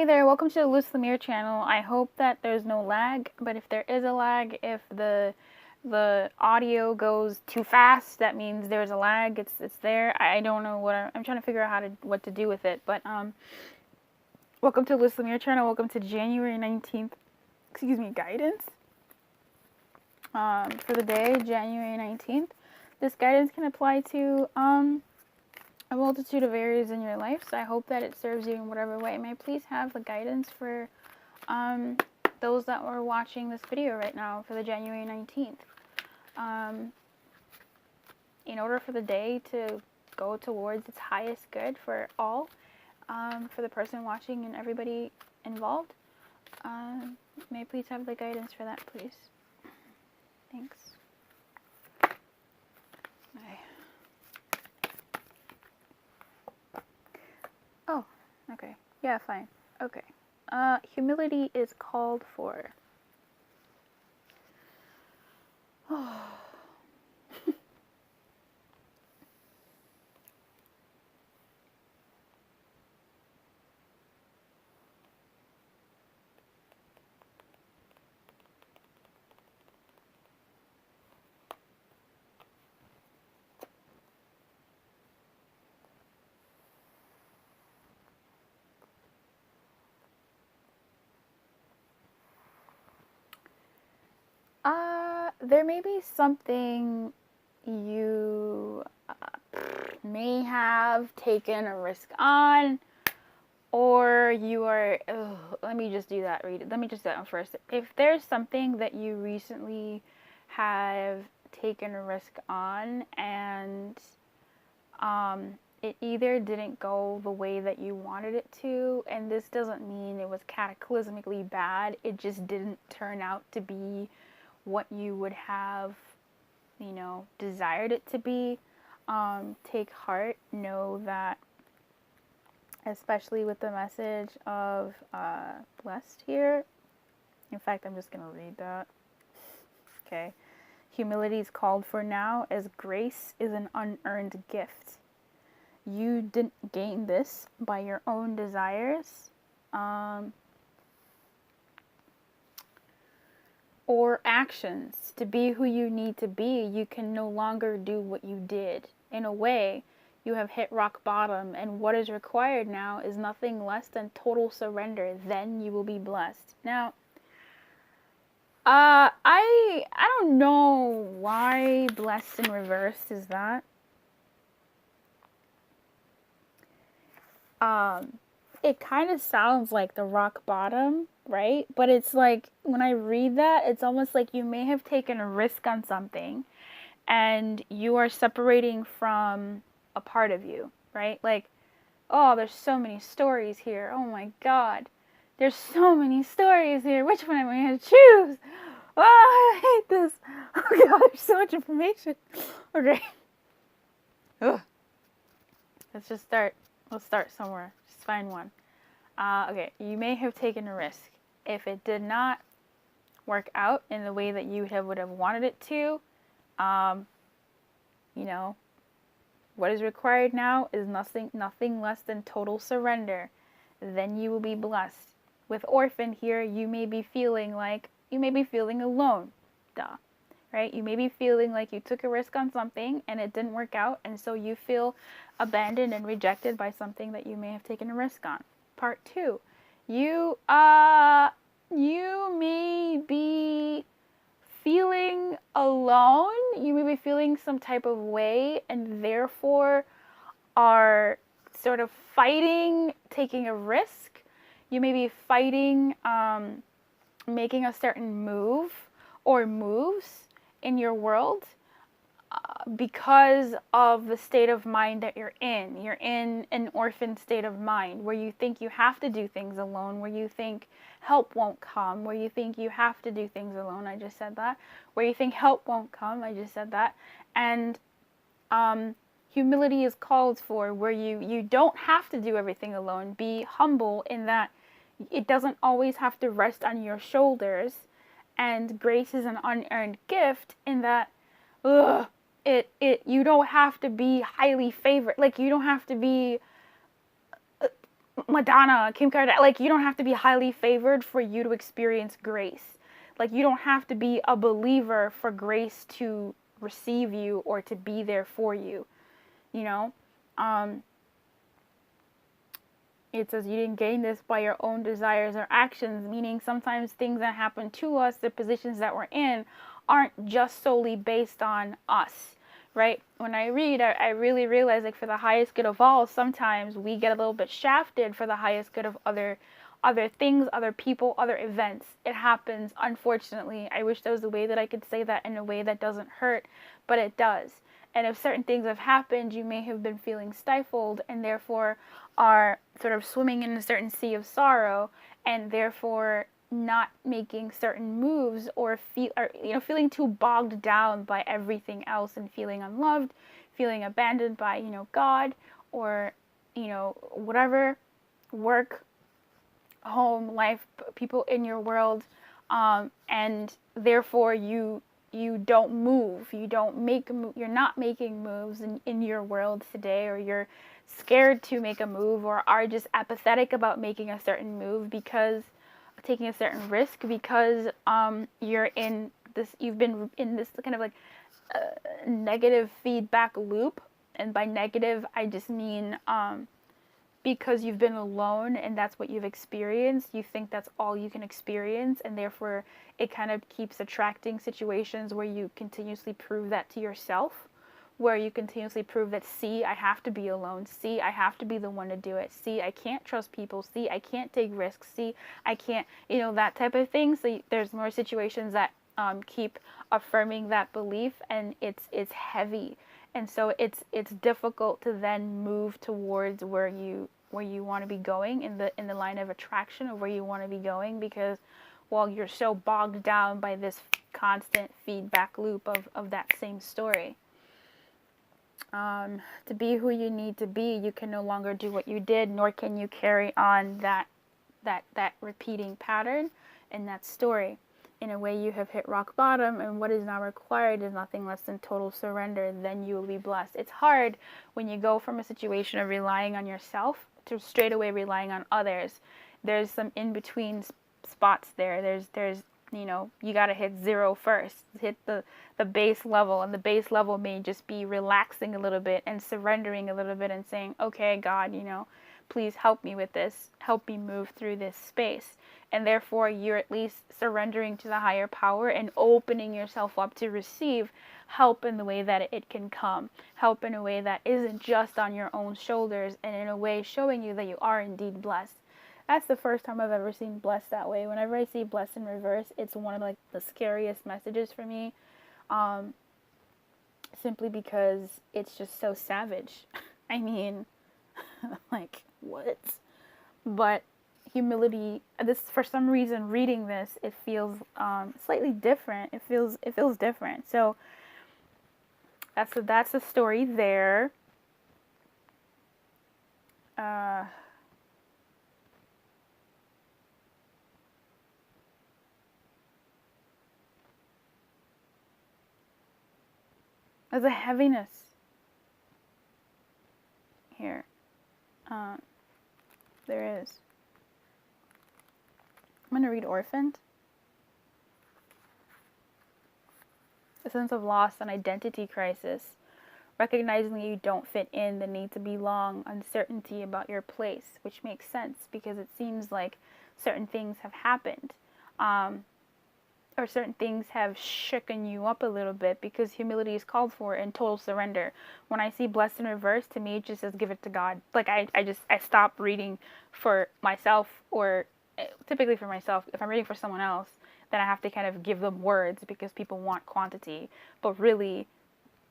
Hey there, welcome to the Luz Lemire channel. I hope that there's no lag, but if there is a lag, if the audio goes too fast, that means there's a lag. It's there. I don't know what I'm trying to figure out what to do with it. But welcome to the Luz Lemire channel. Welcome to January 19th. Guidance. For the day, January 19th. This guidance can apply to a multitude of areas in your life, so I hope that it serves you in whatever way. May I please have the guidance for those that are watching this video right now for the January 19th. In order for the day to go towards its highest good for all, for the person watching and everybody involved, may I please have the guidance for that, please? Thanks. Okay. Oh, okay. Yeah, fine. Okay. Humility is called for. There may be something you may have taken a risk on, or you are, let me just do that, read it. Let me just do that one first. If there's something that you recently have taken a risk on and it either didn't go the way that you wanted it to, and this doesn't mean it was cataclysmically bad, it just didn't turn out to be what you would have, desired it to be. Take heart. Know that, especially with the message of blessed here. In fact, I'm just going to read that. Okay. Humility is called for now, as grace is an unearned gift. You didn't gain this by your own desires. Or actions. To be who you need to be, you can no longer do what you did. In a way, you have hit rock bottom, and what is required now is nothing less than total surrender. Then you will be blessed. Now, I don't know why blessed in reverse is that. It kind of sounds like the rock bottom, right? But it's like, when I read that, it's almost like you may have taken a risk on something and you are separating from a part of you, right? Like, oh, there's so many stories here. Oh my God. There's so many stories here. Which one am I going to choose? Oh, I hate this. Oh God, there's so much information. Okay. Ugh. Let's just start. Let's start somewhere. Just find one. Okay, you may have taken a risk. If it did not work out in the way that you would have wanted it to, what is required now is nothing less than total surrender. Then you will be blessed. With orphan here, you may be feeling alone. Duh. Right? You may be feeling like you took a risk on something and it didn't work out, and so you feel abandoned and rejected by something that you may have taken a risk on. Part 2. You may be feeling alone. You may be feeling some type of way, and therefore are sort of fighting taking a risk. You may be fighting making a certain move or moves in your world because of the state of mind that you're in. You're in an orphan state of mind where you think you have to do things alone, where you think help won't come, where you think you have to do things alone. I just said that. Where you think help won't come. I just said that. And humility is called for, where you don't have to do everything alone. Be humble in that it doesn't always have to rest on your shoulders. And grace is an unearned gift in that, you don't have to be highly favored. Like, you don't have to be Madonna, Kim Kardashian. Like, you don't have to be highly favored for you to experience grace. Like, you don't have to be a believer for grace to receive you or to be there for you, you know? Um, it says you didn't gain this by your own desires or actions, meaning sometimes things that happen to us, the positions that we're in, aren't just solely based on us, right? When I read, I really realize, like, for the highest good of all, sometimes we get a little bit shafted for the highest good of other things, other people, other events. It happens, unfortunately. I wish there was a way that I could say that in a way that doesn't hurt, but it does. And if certain things have happened, you may have been feeling stifled and therefore are sort of swimming in a certain sea of sorrow, and therefore not making certain moves, or feeling too bogged down by everything else and feeling unloved, feeling abandoned by, God, or, whatever, work, home, life, people in your world, and therefore you don't move, you're not making moves in your world today, or you're scared to make a move, or are just apathetic about making a certain move, because taking a certain risk, because you've been in this kind of like negative feedback loop. And by negative, I just mean because you've been alone and that's what you've experienced, you think that's all you can experience, and therefore it kind of keeps attracting situations where you continuously prove that to yourself, where you continuously prove that, see, I have to be alone, see, I have to be the one to do it, see, I can't trust people, see, I can't take risks, see, I can't, that type of thing. So there's more situations that keep affirming that belief, and it's heavy. And so it's difficult to then move towards where you want to be going in the line of attraction of where you want to be going, because, well, you're so bogged down by this constant feedback loop of that same story. To be who you need to be, you can no longer do what you did, nor can you carry on that repeating pattern in that story. In a way, you have hit rock bottom, and what is now required is nothing less than total surrender. Then you will be blessed. It's hard when you go from a situation of relying on yourself to straight away relying on others. There's some in between spots there. There's you got to hit zero first. Hit the base level, and the base level may just be relaxing a little bit and surrendering a little bit and saying, okay, God, please help me with this. Help me move through this space. And therefore, you're at least surrendering to the higher power and opening yourself up to receive help in the way that it can come. Help in a way that isn't just on your own shoulders, and in a way showing you that you are indeed blessed. That's the first time I've ever seen blessed that way. Whenever I see blessed in reverse, it's one of like the scariest messages for me. Simply because it's just so savage. I mean, like, what? But humility, this, for some reason, reading this, it feels slightly different. It feels different. So that's the story there. There's a heaviness here. There is. I'm going to read Orphaned. A sense of loss and identity crisis. Recognizing that you don't fit in, the need to belong, uncertainty about your place, which makes sense because it seems like certain things have happened. Or certain things have shooken you up a little bit, because humility is called for in total surrender. When I see blessed in reverse, to me it just says give it to God. Like I stop reading for myself, or typically for myself. If I'm reading for someone else, then I have to kind of give them words because people want quantity. But really,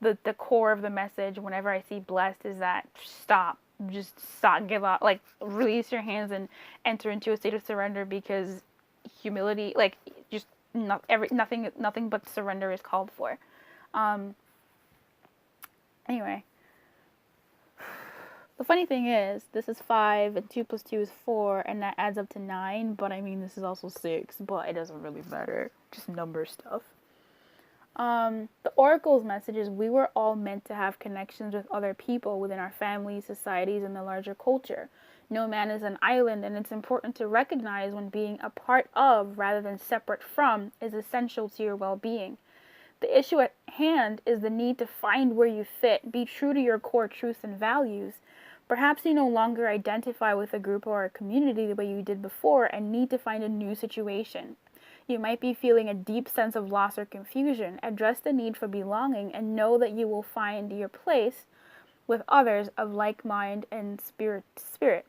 the core of the message whenever I see blessed is that just stop, give up, like release your hands and enter into a state of surrender, because humility, like just nothing but surrender is called for. Anyway, the funny thing is, this is 5, and 2 plus 2 is 4, and that adds up to 9, but I mean, this is also 6, but it doesn't really matter. Just number stuff. The Oracle's message is we were all meant to have connections with other people within our families, societies, and the larger culture. No man is an island, and it's important to recognize when being a part of rather than separate from is essential to your well-being. The issue at hand is the need to find where you fit, be true to your core truths and values. Perhaps you no longer identify with a group or a community the way you did before and need to find a new situation. You might be feeling a deep sense of loss or confusion. Address the need for belonging and know that you will find your place with others of like mind and spirit to spirit.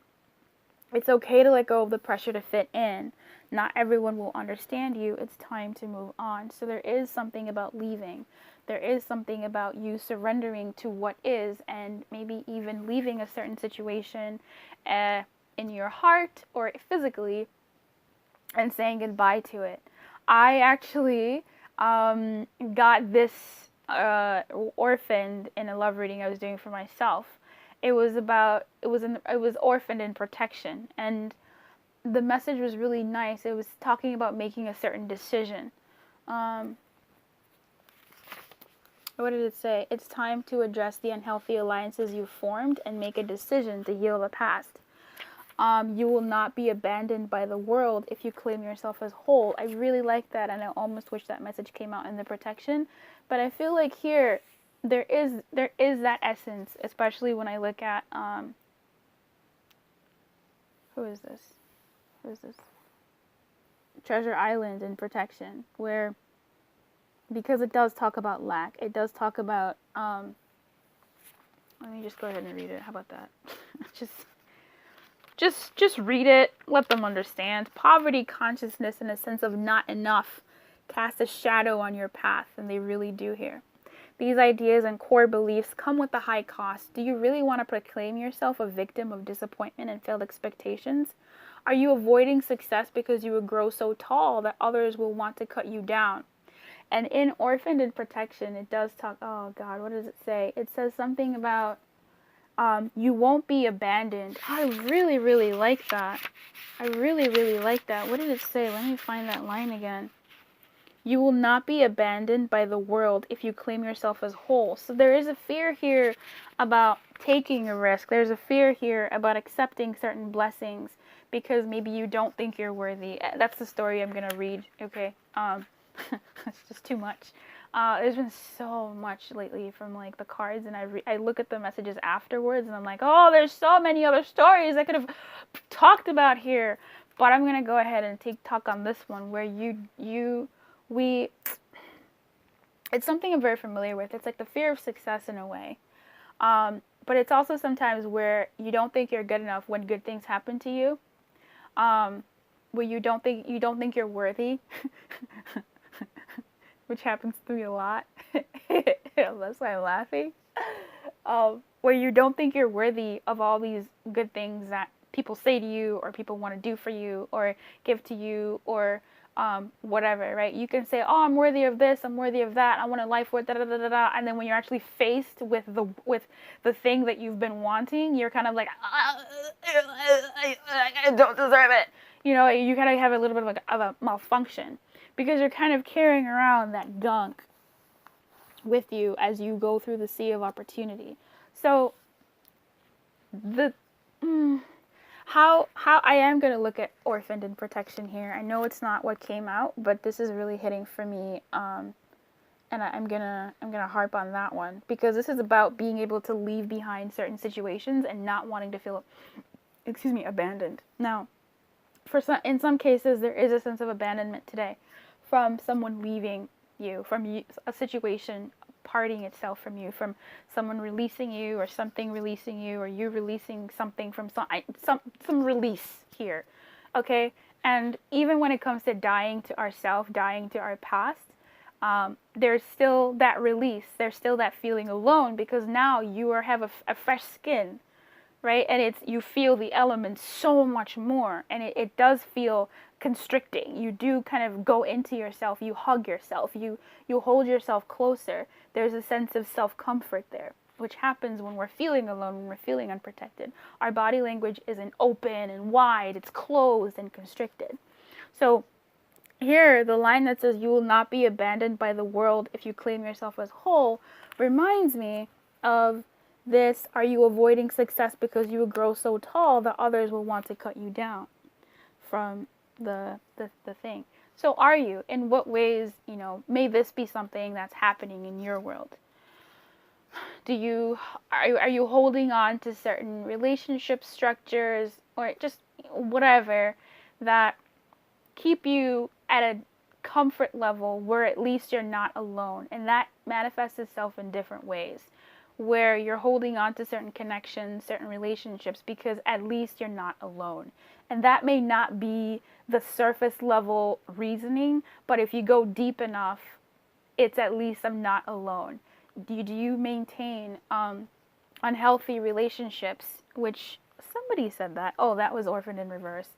It's okay to let go of the pressure to fit in. Not everyone will understand you. It's time to move on. So there is something about leaving. There is something about you surrendering to what is, and maybe even leaving a certain situation in your heart or physically and saying goodbye to it. I actually got this orphaned in a love reading I was doing for myself. It was orphaned in protection, and the message was really nice. It was talking about making a certain decision. What did it say? It's time to address the unhealthy alliances you formed and make a decision to heal the past. You will not be abandoned by the world if you claim yourself as whole. I really like that, and I almost wish that message came out in the protection. But I feel like here, there is that essence, especially when I look at, who is this? Treasure Island in protection, where, because it does talk about lack, it does talk about, let me just go ahead and read it. How about that? Just read it. Let them understand. Poverty consciousness and a sense of not enough cast a shadow on your path, and they really do here. These ideas and core beliefs come with a high cost. Do you really want to proclaim yourself a victim of disappointment and failed expectations? Are you avoiding success because you will grow so tall that others will want to cut you down? And in Orphaned in Protection, it does talk, oh God, what does it say? It says something about you won't be abandoned. I really, really like that. I really, really like that. What did it say? Let me find that line again. You will not be abandoned by the world if you claim yourself as whole. So there is a fear here about taking a risk. There's a fear here about accepting certain blessings because maybe you don't think you're worthy. That's the story I'm going to read, okay? It's just too much. There's been so much lately from like the cards, and I look at the messages afterwards, and I'm like, oh, there's so many other stories I could have talked about here. But I'm going to go ahead and talk on this one where it's something I'm very familiar with. It's like the fear of success in a way. But it's also sometimes where you don't think you're good enough when good things happen to you. Where you don't think you're worthy, which happens to me a lot. That's why I'm laughing. Where you don't think you're worthy of all these good things that people say to you, or people want to do for you, or give to you, or whatever, right? You can say, oh, I'm worthy of this, I'm worthy of that, I want a life with da da da da da, and then when you're actually faced with the thing that you've been wanting, you're kind of like, I don't deserve it. You know, you kind of have a little bit of a malfunction because you're kind of carrying around that gunk with you as you go through the sea of opportunity. So how I am going to look at Orphaned in Protection here. I know it's not what came out, but this is really hitting for me, and I'm gonna harp on that one because this is about being able to leave behind certain situations and not wanting to feel, abandoned. Now, in some cases, there is a sense of abandonment today from someone leaving you, from a situation parting itself from you, from someone releasing you, or something releasing you, or you releasing something from some release here, okay? And even when it comes to dying to ourself, dying to our past, there's still that release. There's still that feeling alone because now you have a fresh skin, right? And you feel the elements so much more, and it does feel constricting. You do kind of go into yourself, you hug yourself, you hold yourself closer. There's a sense of self-comfort there, which happens when we're feeling alone, when we're feeling unprotected. Our body language isn't open and wide, it's closed and constricted. So here, the line that says, you will not be abandoned by the world if you claim yourself as whole, reminds me of this? Are you avoiding success because you will grow so tall that others will want to cut you down from the thing? So are you? In what ways, may this be something that's happening in your world? Are you holding on to certain relationship structures or just whatever that keep you at a comfort level where at least you're not alone? And that manifests itself in different ways, where you're holding on to certain connections, certain relationships, because at least you're not alone. And that may not be the surface level reasoning, but if you go deep enough, it's at least I'm not alone. Do you maintain unhealthy relationships? Which somebody said that. Oh, that was Orphaned in Reverse.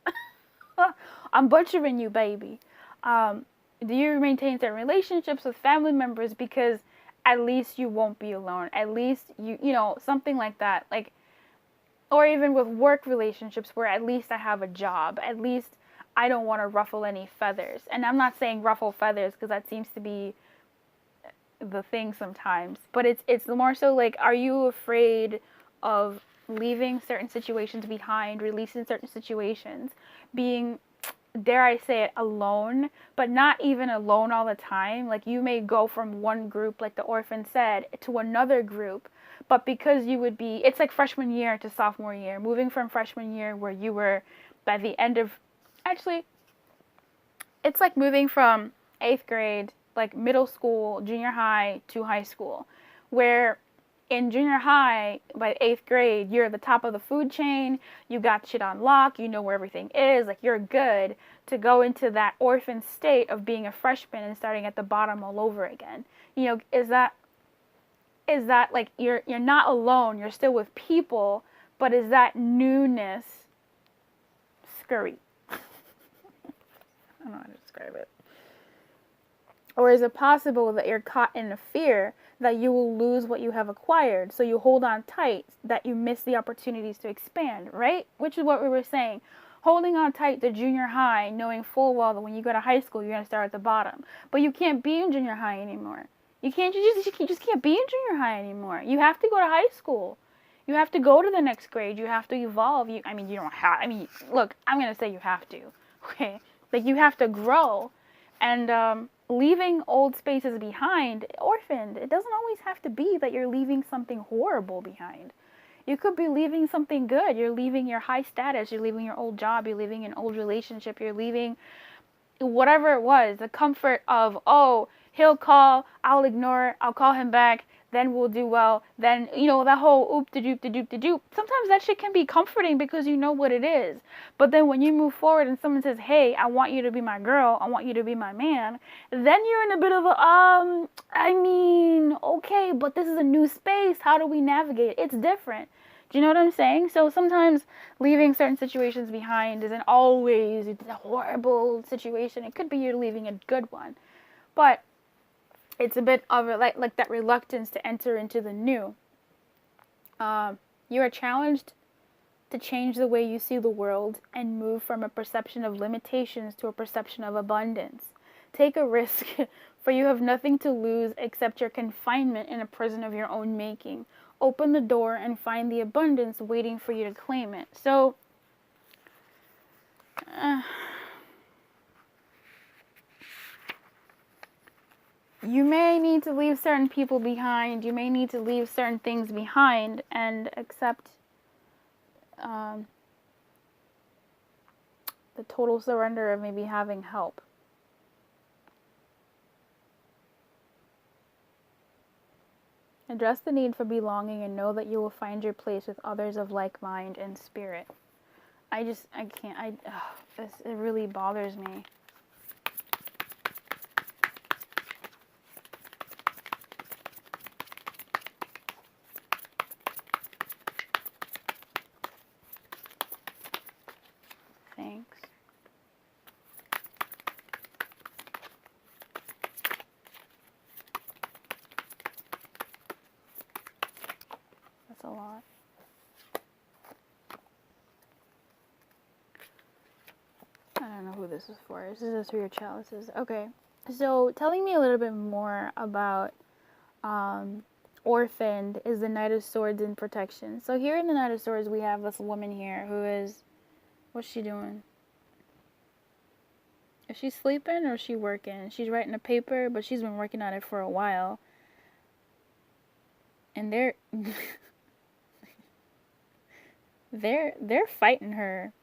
I'm butchering you, baby. Do you maintain certain relationships with family members because at least you won't be alone? At least something like that. Like, or even with work relationships where at least I have a job. At least I don't want to ruffle any feathers. And I'm not saying ruffle feathers because that seems to be the thing sometimes, but it's more so like, are you afraid of leaving certain situations behind, releasing certain situations, being, dare I say it, alone, but not even alone all the time? Like, you may go from one group, like the orphan said, to another group, but because you would be, it's like freshman year to sophomore year, moving from freshman year where you were by the end of, actually, it's like moving from 8th grade, like middle school, junior high to high school, where in junior high, by 8th grade, you're at the top of the food chain, you got shit on lock, you know where everything is, like you're good to go into that orphan state of being a freshman and starting at the bottom all over again. Is that like you're not alone, you're still with people, but is that newness scurry? I don't know how to describe it. Or is it possible that you're caught in a fear that you will lose what you have acquired, so you hold on tight, that you miss the opportunities to expand, right? Which is what we were saying. Holding on tight to junior high, knowing full well that when you go to high school, you're going to start at the bottom. But you can't be in junior high anymore. You just can't be in junior high anymore. You have to go to high school. You have to go to the next grade. You have to evolve. You don't have, look, I'm going to say you have to, okay? Like, you have to grow. And leaving old spaces behind, orphaned, it doesn't always have to be that you're leaving something horrible behind. You could be leaving something good. You're leaving your high status, you're leaving your old job, you're leaving an old relationship, you're leaving whatever it was, the comfort of, oh, he'll call, I'll ignore it, I'll call him back, then we'll do well. Then, that whole oop de doop de doop de doop. Sometimes that shit can be comforting because you know what it is. But then when you move forward and someone says, hey, I want you to be my girl, I want you to be my man, then you're in a bit of a, okay, but this is a new space. How do we navigate? It's different. Do you know what I'm saying? So sometimes leaving certain situations behind isn't always a horrible situation. It could be you're leaving a good one. But it's a bit of like that reluctance to enter into the new. You are challenged to change the way you see the world and move from a perception of limitations to a perception of abundance. Take a risk, for you have nothing to lose except your confinement in a prison of your own making. Open the door and find the abundance waiting for you to claim it. So, you may need to leave certain people behind. You may need to leave certain things behind and accept the total surrender of maybe having help. Address the need for belonging and know that you will find your place with others of like mind and spirit. It really bothers me. Thanks. That's a lot. I don't know who this is for. This is for your chalices. Okay. So telling me a little bit more about orphaned is the Knight of Swords in protection. So here in the Knight of Swords, we have this woman here who is, what's she doing? Is she sleeping or is she working? She's writing a paper, but she's been working on it for a while. And they're fighting her.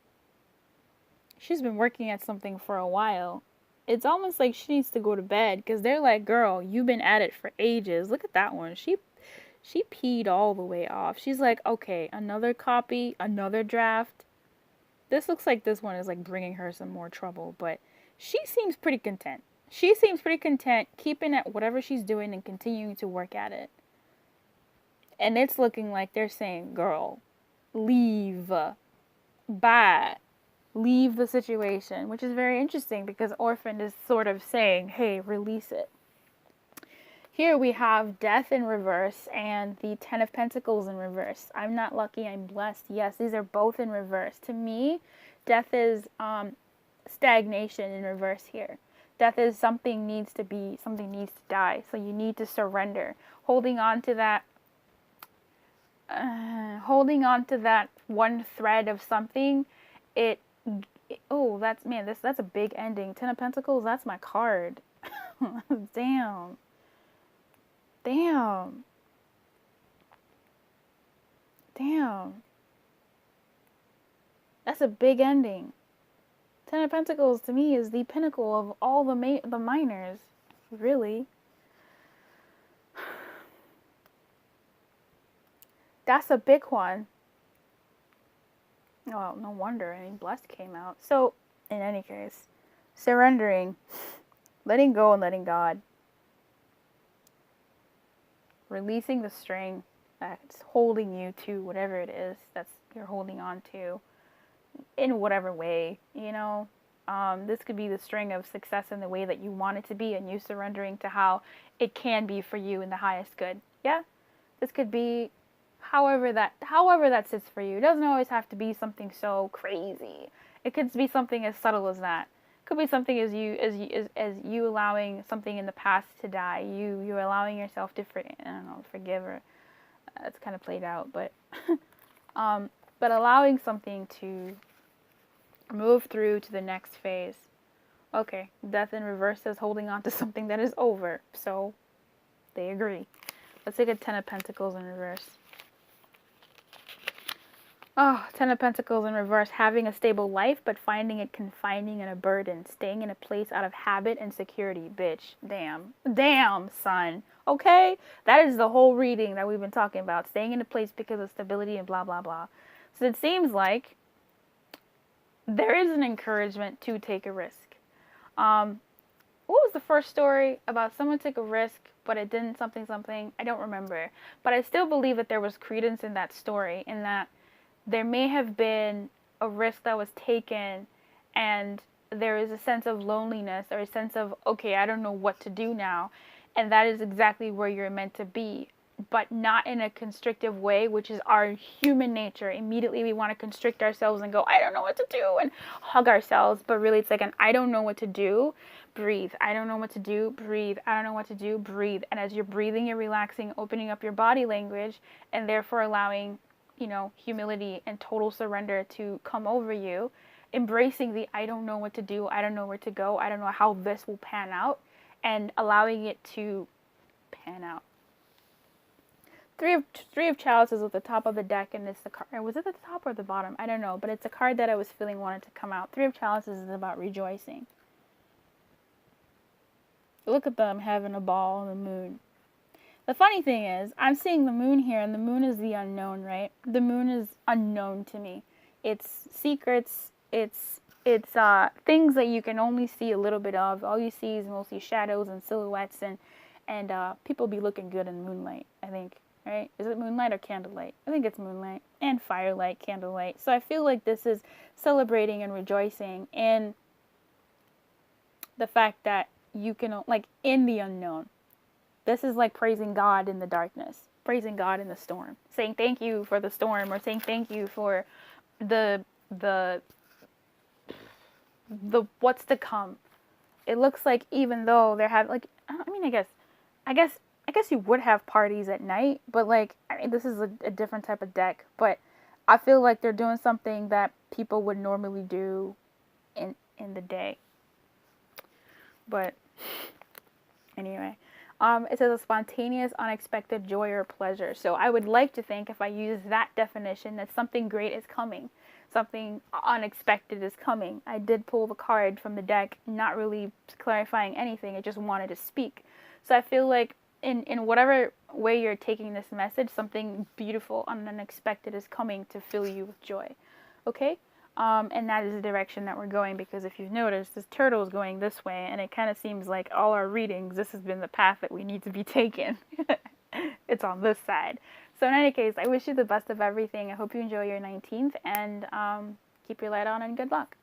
She's been working at something for a while. It's almost like she needs to go to bed because they're like, girl, you've been at it for ages. Look at that one. She peed all the way off. She's like, okay, another copy, another draft. This looks like this one is like bringing her some more trouble, but she seems pretty content. She seems pretty content keeping at whatever she's doing and continuing to work at it. And it's looking like they're saying, girl, leave. Bye. Leave the situation, which is very interesting because Orphan is sort of saying, hey, release it. Here we have Death in reverse and the Ten of Pentacles in reverse. I'm not lucky, I'm blessed. Yes, these are both in reverse. To me, Death is stagnation in reverse here. Death is something needs to die. So you need to surrender. Holding on to that one thread of something, that's a big ending. Ten of Pentacles, that's my card. Damn. That's a big ending. Ten of Pentacles to me is the pinnacle of all the minors, really. That's a big one. Oh, no wonder. I mean, Blessed came out. So, in any case, surrendering, letting go and letting God. Releasing the string that's holding you to whatever it is that's you're holding on to in whatever way, This could be the string of success in the way that you want it to be and you surrendering to how it can be for you in the highest good. Yeah? This could be however that sits for you. It doesn't always have to be something so crazy. It could be something as subtle as that. It could be something as you allowing something in the past to die. You allowing yourself to forgive, or it's kind of played out, but but allowing something to move through to the next phase. Okay, Death in reverse says holding on to something that is over. So they agree. Let's take a Ten of Pentacles in reverse. Oh, Ten of Pentacles in reverse. Having a stable life, but finding it confining and a burden. Staying in a place out of habit and security. Bitch. Damn, son. Okay? That is the whole reading that we've been talking about. Staying in a place because of stability and blah, blah, blah. So it seems like there is an encouragement to take a risk. What was the first story about someone took a risk, but it didn't something? I don't remember. But I still believe that there was credence in that story, in that there may have been a risk that was taken and there is a sense of loneliness or a sense of, okay, I don't know what to do now. And that is exactly where you're meant to be, but not in a constrictive way, which is our human nature. Immediately we want to constrict ourselves and go, I don't know what to do, and hug ourselves. But really it's like I don't know what to do, breathe. I don't know what to do, breathe. I don't know what to do, breathe. And as you're breathing, you're relaxing, opening up your body language, and therefore allowing humility and total surrender to come over you, embracing the I don't know what to do, I don't know where to go, I don't know how this will pan out, and allowing it to pan out. Three of Chalices is at the top of the deck, and it's the card. Was it at the top or the bottom? I don't know, but it's a card that I was feeling wanted to come out. Three of Chalices is about rejoicing. Look at them having a ball on the moon. The funny thing is, I'm seeing the moon here, and the moon is the unknown, right? The moon is unknown to me. It's secrets, it's things that you can only see a little bit of. All you see is mostly shadows and silhouettes, and people be looking good in moonlight, I think, right? Is it moonlight or candlelight? I think it's moonlight, and firelight, candlelight. So I feel like this is celebrating and rejoicing in the fact that you can, like, in the unknown. This is like praising God in the darkness, praising God in the storm, saying thank you for the storm, or saying thank you for the what's to come. It looks like even though they're having, like, I guess I guess you would have parties at night, but like, I mean, this is a different type of deck, but I feel like they're doing something that people would normally do in the day. But anyway, it says a spontaneous, unexpected joy or pleasure. So I would like to think, if I use that definition, that something great is coming, something unexpected is coming. I did pull the card from the deck, not really clarifying anything. It just wanted to speak. So I feel like in whatever way you're taking this message, something beautiful and unexpected is coming to fill you with joy. Okay? And that is the direction that we're going, because if you've noticed, this turtle is going this way, and it kind of seems like all our readings, this has been the path that we need to be taken. It's on this side. So in any case, I wish you the best of everything. I hope you enjoy your 19th, and keep your light on and good luck.